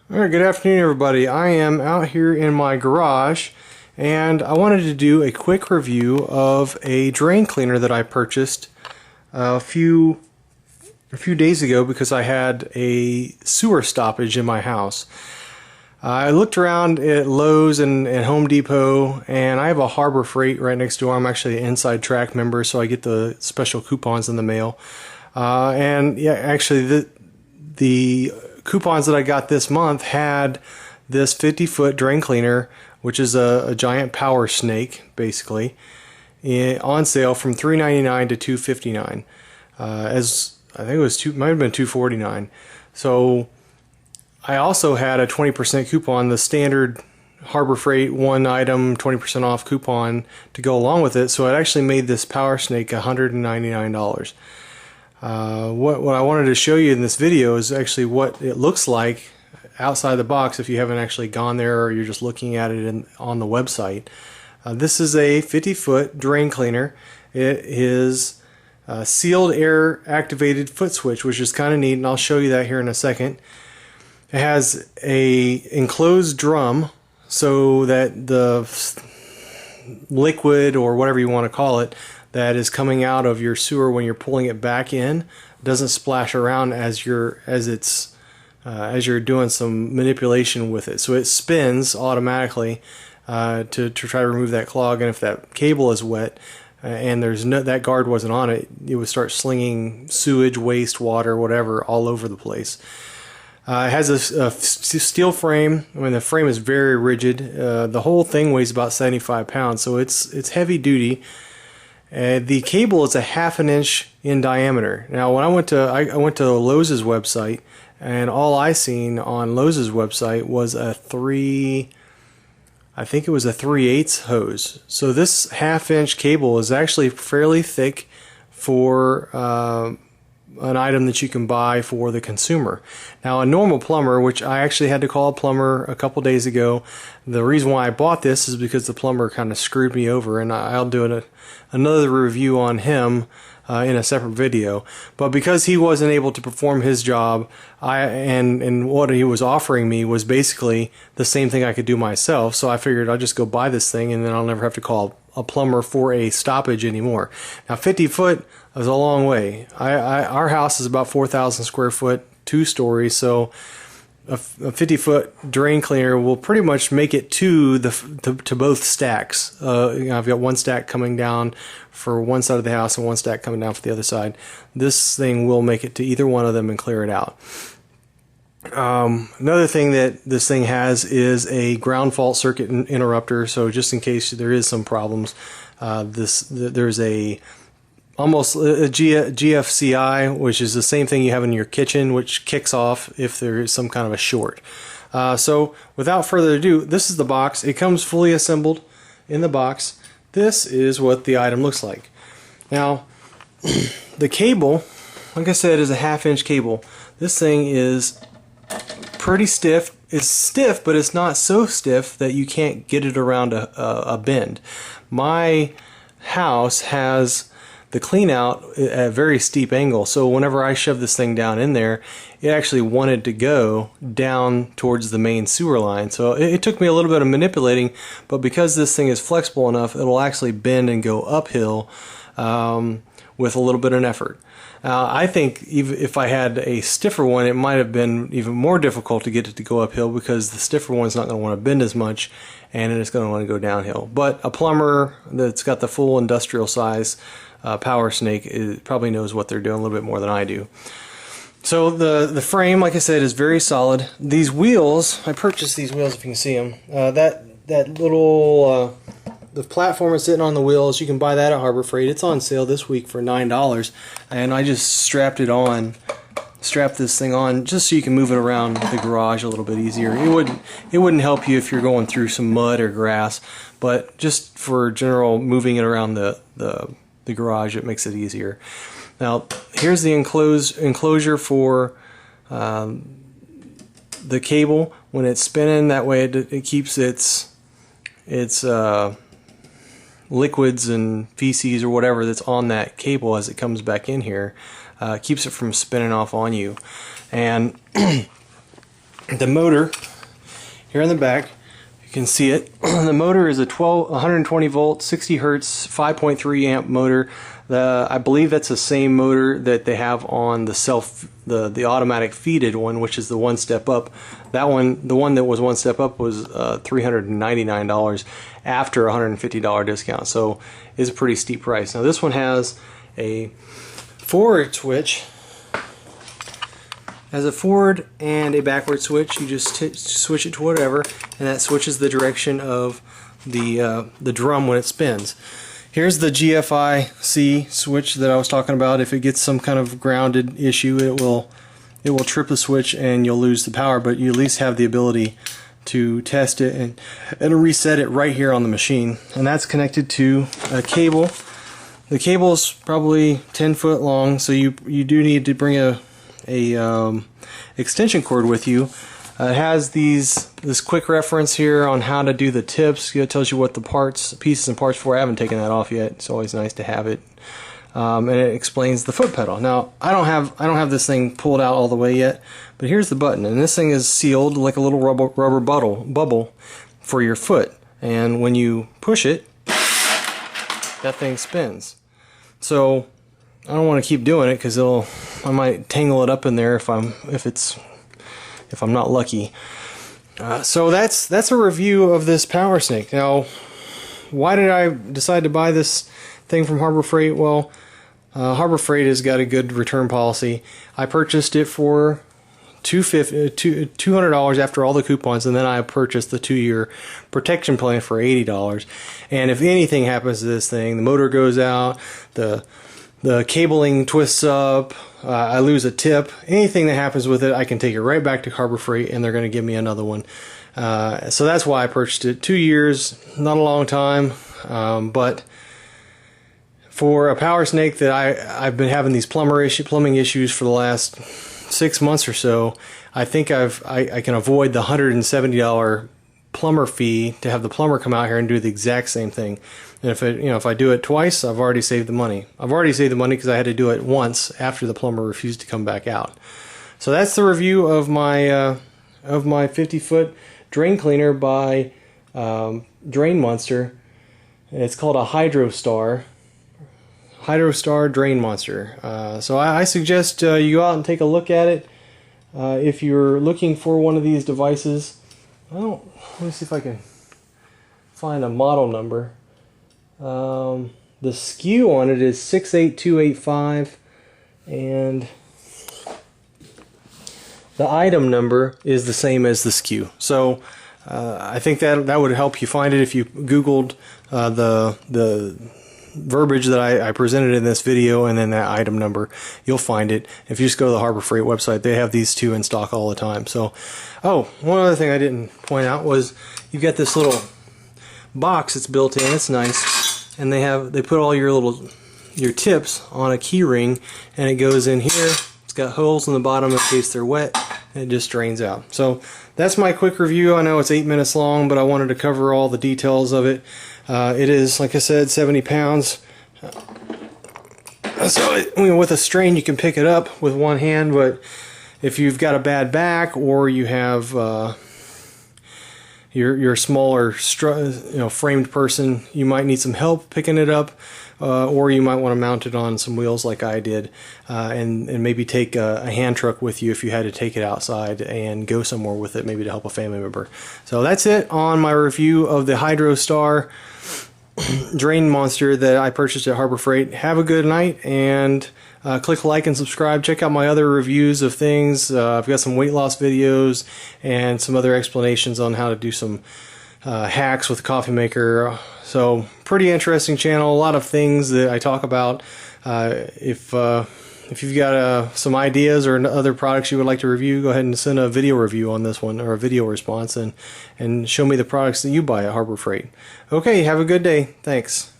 Alright, good afternoon everybody. I am out here in my garage and I wanted to do a quick review of a drain cleaner that I purchased a few days ago because I had a sewer stoppage in my house. I looked around at Lowe's and Home Depot, and I have a Harbor Freight right next door. I'm actually an Inside Track member, so I get the special coupons in the mail. And yeah, actually the coupons that I got this month had this 50-foot drain cleaner, which is a giant power snake, basically, on sale from $3.99 to $2.59. As I think it was might have been $2.49. So I also had a 20% coupon, the standard Harbor Freight one item 20% off coupon to go along with it. So it actually made this power snake $199. What I wanted to show you in this video is actually what it looks like outside the box if you haven't actually gone there or you're just looking at it on the website. This is a 50-foot drain cleaner. It is a sealed air activated foot switch, which is kind of neat, and I'll show you that here in a second. It has a enclosed drum so that the liquid, or whatever you want to call it, that is coming out of your sewer when you're pulling it back in doesn't splash around as you're doing some manipulation with it. So it spins automatically to try to remove that clog, and if that cable is wet and that guard wasn't on it, it would start slinging sewage, waste, water, whatever all over the place. It has a steel frame. I mean, the frame is very rigid. The whole thing weighs about 75 pounds, so it's heavy duty. The cable is a 1/2 inch in diameter. Now, when I went to Lowe's website, and all I seen on Lowe's website was I think it was a 3/8 hose. So this 1/2 inch cable is actually fairly thick for an item that you can buy for the consumer. Now, a normal plumber, which I actually had to call a plumber a couple days ago, the reason why I bought this is because the plumber kind of screwed me over, and I'll do another review on him in a separate video. But because he wasn't able to perform his job, and what he was offering me was basically the same thing I could do myself, so I figured I'll just go buy this thing and then I'll never have to call a plumber for a stoppage anymore. Now, 50 foot is a long way. Our house is about 4,000 square foot, 2 stories, so a 50-foot drain cleaner will pretty much make it to both stacks. I've got one stack coming down for one side of the house and one stack coming down for the other side. This thing will make it to either one of them and clear it out. Another thing that this thing has is a ground fault circuit interrupter, so just in case there is some problems, there's almost a GFCI, which is the same thing you have in your kitchen, which kicks off if there is some kind of a short. So without further ado, this is the box. It comes fully assembled in the box. This is what the item looks like. Now, the cable, like I said, is a 1/2 inch cable. This thing is pretty stiff. It's stiff, but it's not so stiff that you can't get it around a bend. My house has the clean out at a very steep angle, so whenever I shoved this thing down in there, it actually wanted to go down towards the main sewer line. So it took me a little bit of manipulating, but because this thing is flexible enough, it'll actually bend and go uphill with a little bit of effort. I think even if I had a stiffer one, it might have been even more difficult to get it to go uphill, because the stiffer one's not going to want to bend as much, and it's going to want to go downhill. But a plumber that's got the full industrial size power snake probably knows what they're doing a little bit more than I do. So the frame, like I said, is very solid. These wheels, I purchased these wheels, if you can see them. That little the platform is sitting on the wheels. You can buy that at Harbor Freight. It's on sale this week for $9, and I just strapped this thing on just so you can move it around the garage a little bit easier. It wouldn't help you if you're going through some mud or grass, but just for general moving it around the garage, it makes it easier. Now, here's the enclosure for the cable. When it's spinning, that way it keeps its liquids and feces or whatever that's on that cable as it comes back in here, keeps it from spinning off on you. And The motor here in the back, you can see it. The motor is a 120 volt, 60 hertz, 5.3 amp motor. I believe that's the same motor that they have on the automatic feeded one, which is the one step up. That one, the one that was one step up, was $399 after a $150 discount. So it's a pretty steep price. Now this one has a forward switch. Has a forward and a backward switch. You just switch it to whatever, and that switches the direction of the drum when it spins. Here's the GFI-C switch that I was talking about. If it gets some kind of grounded issue, it will trip the switch and you'll lose the power, but you at least have the ability to test it and reset it right here on the machine. And that's connected to a cable. The cable is probably 10 foot long, so you do need to bring a extension cord with you. It has this quick reference here on how to do the tips. It tells you what the pieces and parts for. I haven't taken that off yet. It's always nice to have it. And it explains the foot pedal. Now I don't have this thing pulled out all the way yet, but here's the button, and this thing is sealed like a little rubber bubble for your foot. And when you push it, that thing spins. So I don't want to keep doing it because I might tangle it up in there if I'm not lucky. So that's a review of this Power Snake. Now, why did I decide to buy this thing from Harbor Freight? Well, Harbor Freight has got a good return policy. I purchased it for $200 after all the coupons, and then I purchased the 2-year protection plan for $80. And if anything happens to this thing, the motor goes out, the cabling twists up, I lose a tip, anything that happens with it, I can take it right back to Harbor Freight and they're going to give me another one. So that's why I purchased it. 2 years, not a long time, but for a Power Snake that I've been having these plumbing issues for the last 6 months or so, I think I can avoid the $170 plumber fee to have the plumber come out here and do the exact same thing. And if I do it twice, I've already saved the money. I've already saved the money because I had to do it once after the plumber refused to come back out. So that's the review of my 50-foot drain cleaner by Drain Monster. It's called a Hydrostar Drain Monster. So I suggest you go out and take a look at it. If you're looking for one of these devices, let me see if I can find a model number. The SKU on it is 68285, and the item number is the same as the SKU. So I think that would help you find it. If you Googled the verbiage that I presented in this video and then that item number, you'll find it. If you just go to the Harbor Freight website, they have these two in stock all the time. So, one other thing I didn't point out was you've got this little box that's built in. It's nice, and they put all your tips on a key ring, and it goes in here. It's got holes in the bottom in case they're wet, and it just drains out. So that's my quick review. I know it's 8 minutes long, but I wanted to cover all the details of it. It is, like I said, 70 pounds. So with a strain you can pick it up with one hand, but if you've got a bad back or you have you're a smaller framed person, you might need some help picking it up, or you might want to mount it on some wheels like I did, and maybe take a hand truck with you if you had to take it outside and go somewhere with it, maybe to help a family member. So that's it on my review of the Hydrostar Drain Monster that I purchased at Harbor Freight. Have a good night, and click like and subscribe. Check out my other reviews of things. I've got some weight loss videos and some other explanations on how to do some hacks with a coffee maker. So pretty interesting channel. A lot of things that I talk about. If you've got some ideas or other products you would like to review, go ahead and send a video review on this one, or a video response, and show me the products that you buy at Harbor Freight. Okay, have a good day. Thanks.